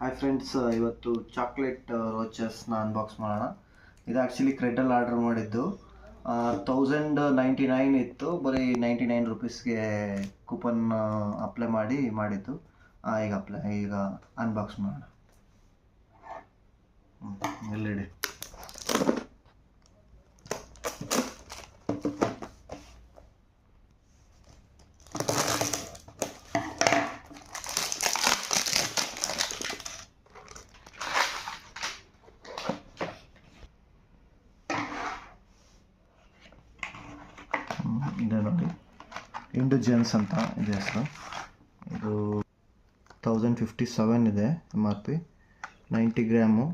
Hi friends, ಇವತ್ತು chocolate ರೋಚಸ್ನ unbox ಮಾಡೋಣ. ಇದು ಆ್ಯಕ್ಚುಲಿ ಕ್ರೆಟಲ್ಲಿ ಆರ್ಡರ್ ಮಾಡಿದ್ದು 1099 ಇತ್ತು. ಬರೀ 99 ರುಪೀಸ್ಗೆ ಕೂಪನ್ ಅಪ್ಲೈ ಮಾಡಿದ್ದು. ಈಗ ಅನ್ಬಾಕ್ಸ್ ಮಾಡೋಣ. ಎಲ್ಲಿಡಿ ಇದೆ ನೋಡಿ, ಇಂಡಿಜೆನ್ಸ್ ಅಂತ ಇದೆ ಹೆಸರು. ಇದು 1057 ಇದೆ MRP, 90 ಗ್ರಾಮು.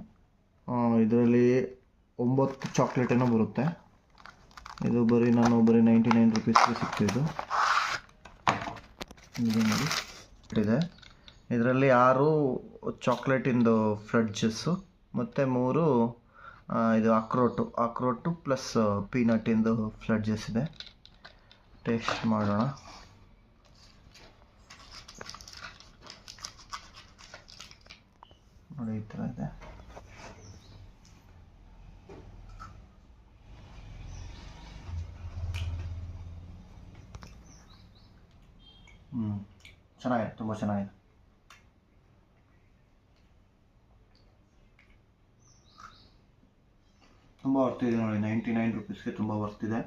ಇದರಲ್ಲಿ 9 ಚಾಕ್ಲೇಟ್ ಏನೋ ಬರುತ್ತೆ. ಇದು ಬರೀ 99 ರುಪೀಸ್ಗೆ ಸಿಗ್ತಿದ್ದು. ಇದು ನೋಡಿ ಇದೆ. ಇದರಲ್ಲಿ 6 ಚಾಕ್ಲೇಟಿಂದು ಫ್ಲಡ್ಜಸ್ಸು ಮತ್ತು 3 ಇದು ಅಕ್ರೋಟು ಪ್ಲಸ್ ಪೀನಟ್ಟಿಂದು ಫ್ಲಡ್ಜಸ್ ಇದೆ. ಟೇಸ್ಟ್ ಮಾಡೋಣ. ನೋಡಿ, ಈ ಥರ ಇದೆ. ಚೆನ್ನಾಗಿದೆ, ತುಂಬ ಚೆನ್ನಾಗಿದೆ. ತುಂಬ ವರ್ತಿದೆ ನೋಡಿ, 99 ರುಪೀಸ್ಗೆ ತುಂಬ ವರ್ತಿದೆ.